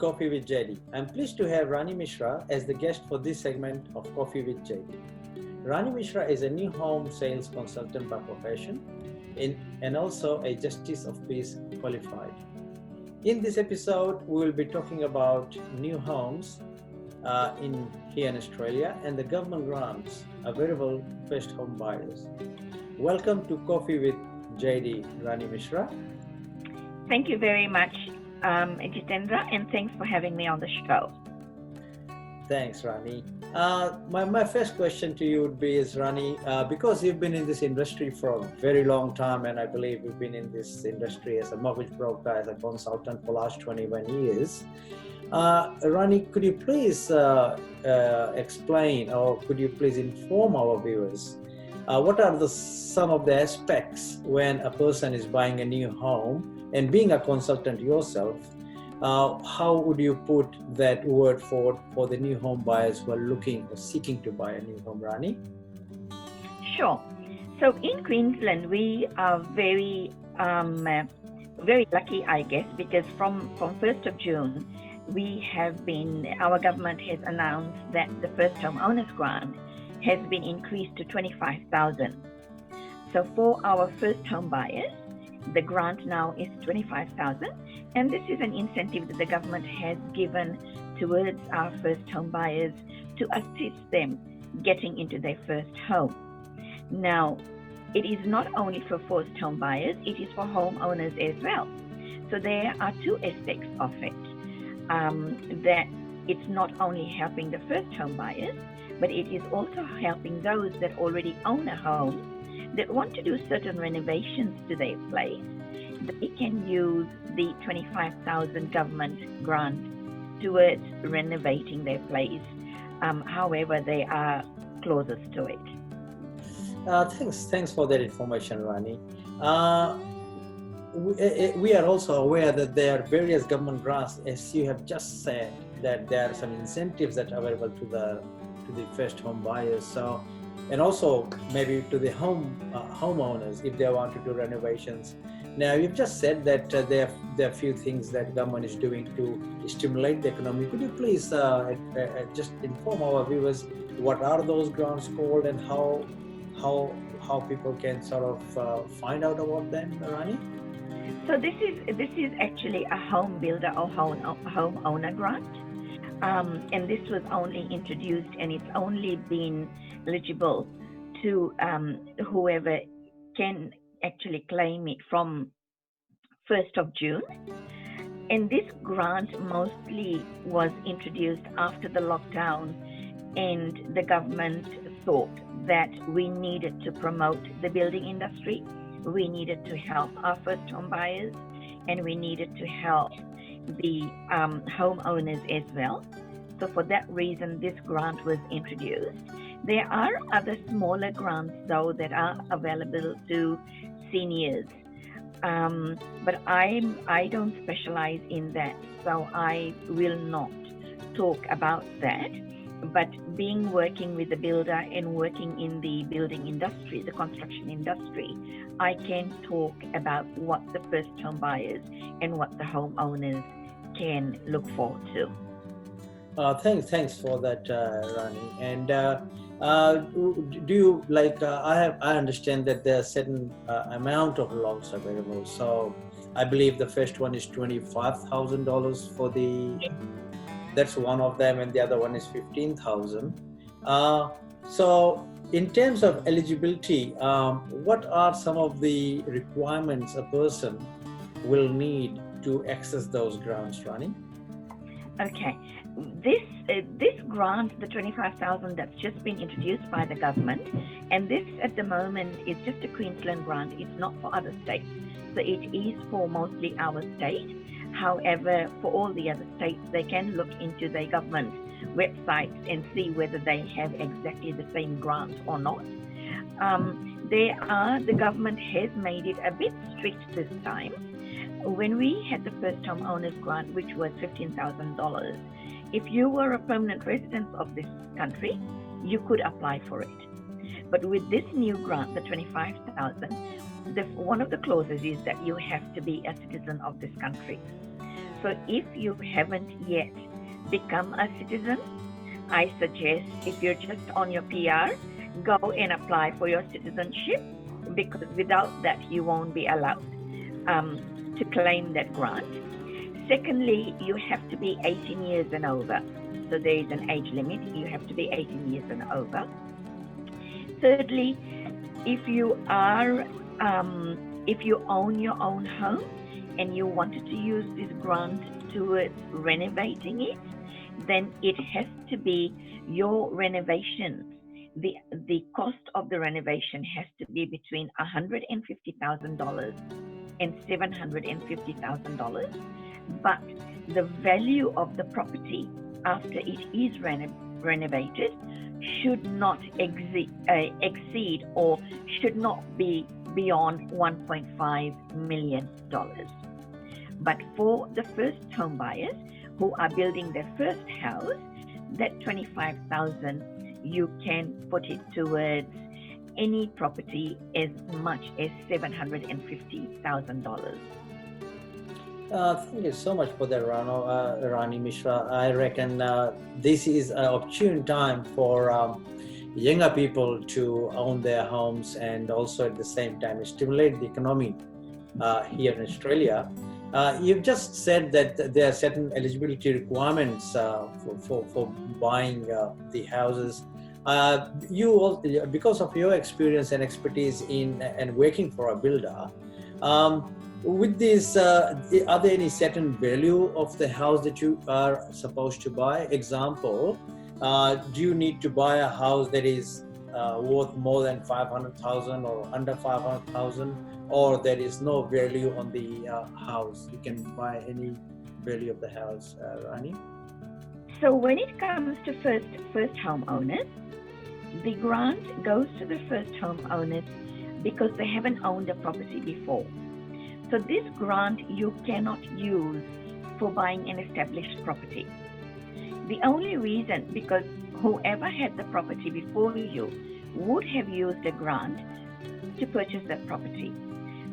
Coffee with JD. I'm pleased to have Rani Mishra as the guest for this segment of Coffee with JD. Rani Mishra is a new home sales consultant by profession and also a Justice of Peace qualified. In this episode, we will be talking about new homes here in Australia and the government grants available to first home buyers. Welcome to Coffee with JD, Rani Mishra. Thank you very much, Jitendra, and thanks for having me on the show. Thanks, Rani. My first question to you would be Rani, because you've been in this industry for a very long time, and I believe you've been in this industry as a mortgage broker, as a consultant for the last 21 years. Rani, could you please explain, or could you please inform our viewers, what are some of the aspects when a person is buying a new home, and being a consultant yourself, how would you put that word forward for the new home buyers who are looking or seeking to buy a new home, Rani? Sure. So in Queensland, we are very lucky, I guess, because from 1st of June, our government has announced that the first home owners grant has been increased to $25,000. So for our first home buyers, the grant now is $25,000, and this is an incentive that the government has given towards our first home buyers to assist them getting into their first home. Now, it is not only for first home buyers, it is for homeowners as well. So there are two aspects of it, that it's not only helping the first home buyers, but it is also helping those that already own a home that want to do certain renovations to their place. They can use the $25,000 government grant towards renovating their place, however they are closest to it. Thanks for that information, Rani. We are also aware that there are various government grants, as you have just said, that there are some incentives that are available to the first home buyers. So, and also maybe to the homeowners if they want to do renovations. Now, you've just said that there are a few things that government is doing to stimulate the economy. Could you please just inform our viewers what are those grants called and how people can sort of find out about them, Rani? So this is actually a home builder or homeowner grant. And this was only introduced, and it's only been eligible to whoever can actually claim it from 1st of June. And this grant mostly was introduced after the lockdown, and the government thought that we needed to promote the building industry, we needed to help our first home buyers, and we needed to help the homeowners as well. So for that reason, this grant was introduced. There are other smaller grants, though, that are available to seniors. But I don't specialize in that, so I will not talk about that. But working with the builder and working in the building industry, the construction industry, I can talk about what the first home buyers and what the homeowners can look forward to. Thanks for that, Rani. And do you I understand that there are certain amount of loans available. So I believe the first one is $25,000 for that's one of them, and the other one is $15,000. So in terms of eligibility, what are some of the requirements a person will need to access those grants, Rani? Okay, this grant, the $25,000, that's just been introduced by the government, and this at the moment is just a Queensland grant. It's not for other states, so it is for mostly our state. However, for all the other states, they can look into their government websites and see whether they have exactly the same grant or not. The government has made it a bit strict this time. When we had the first home owners grant, which was $15,000, if you were a permanent resident of this country, you could apply for it. But with this new grant, the $25,000, one of the clauses is that you have to be a citizen of this country. So if you haven't yet become a citizen, I suggest if you're just on your PR, go and apply for your citizenship, because without that you won't be allowed to claim that grant. Secondly, you have to be 18 years and over. So there is an age limit. You have to be 18 years and over. Thirdly, if you own your own home and you wanted to use this grant towards renovating it, then it has to be your renovation. The cost of the renovation has to be between $150,000 and $750,000. But the value of the property after it is renovated should not exceed or should not be beyond $1.5 million. But for the first home buyers who are building their first house, that $25,000 you can put it towards any property as much as $750,000. Thank you so much for that, Rani Mishra. I reckon this is an opportune time for younger people to own their homes and also at the same time stimulate the economy here in Australia. You've just said that there are certain eligibility requirements for buying the houses. Because of your experience and expertise in and working for a builder, with this, are there any certain value of the house that you are supposed to buy? Example, do you need to buy a house that is worth more than 500,000 or under 500,000, or there is no value on the house? You can buy any value of the house, Rani? So when it comes to first home owners, the grant goes to the first home owners because they haven't owned a property before. So this grant you cannot use for buying an established property. The only reason, because whoever had the property before you would have used a grant to purchase that property.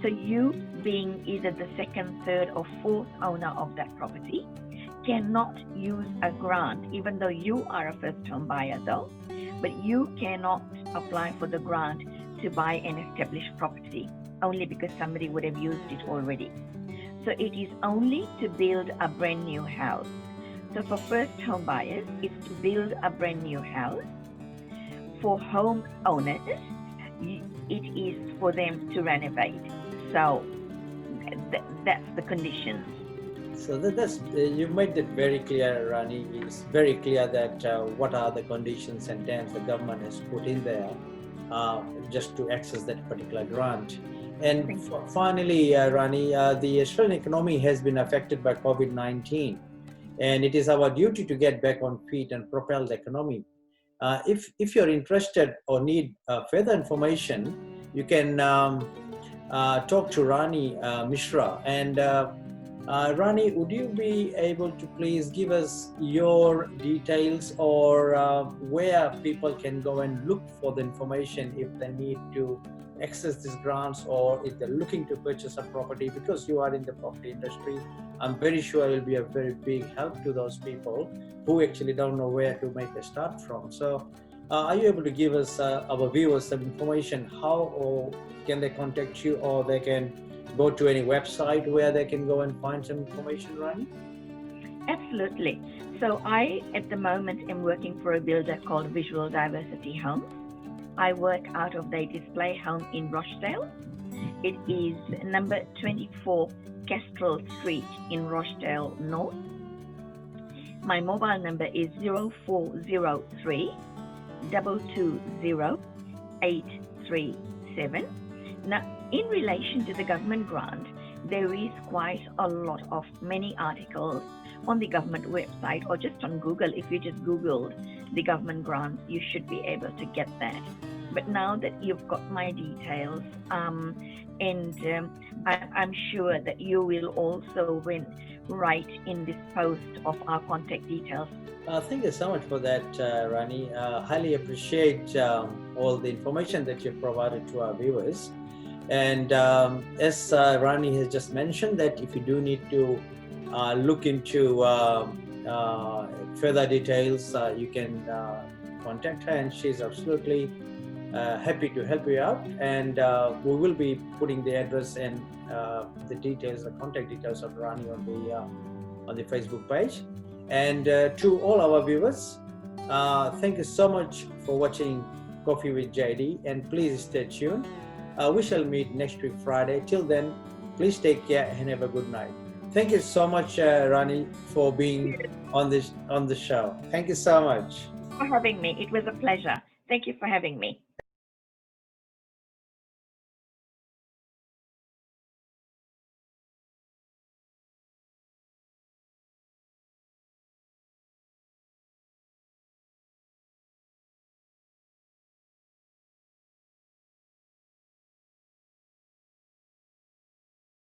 So you, being either the second, third or fourth owner of that property, cannot use a grant, even though you are a first home buyer though, but you cannot apply for the grant to buy an established property, only because somebody would have used it already. So it is only to build a brand new house. So for first home buyers, it's to build a brand new house. For home owners, it is for them to renovate. So that's the conditions. So that's you made it very clear, Rani. It's very clear that what are the conditions and terms the government has put in there just to access that particular grant. And finally, Rani, the Australian economy has been affected by COVID-19, and it is our duty to get back on feet and propel the economy. If you're interested or need further information, you can talk to Rani Mishra. And Rani, would you be able to please give us your details or where people can go and look for the information if they need to access these grants or if they're looking to purchase a property? Because you are in the property industry, I'm very sure it will be a very big help to those people who actually don't know where to make a start from. So are you able to give us, our viewers, some information how or can they contact you, or they can go to any website where they can go and find some information, Rani? Absolutely. So I, at the moment, am working for a builder called Visual Diversity Homes. I work out of their display home in Rochedale. It is number 24 Kestrel Street in Rochedale North. My mobile number is 0403 220 837. Now, in relation to the government grant, there is quite a lot of many articles on the government website or just on Google. If you just Googled the government grant, you should be able to get that. But now that you've got my details, I'm sure that you will also write in this post of our contact details. Thank you so much for that, Rani. Highly appreciate all the information that you've provided to our viewers. And as Rani has just mentioned, that if you do need to look into further details, you can contact her, and she's absolutely happy to help you out. And we will be putting the address and the details, the contact details of Rani on the Facebook page. And to all our viewers, thank you so much for watching Coffee with JD, and please stay tuned. We shall meet next week Friday. Till then, please take care and have a good night. Thank you so much, Rani, for being on the show. Thank you so much For having me. It was a pleasure. Thank you for having me.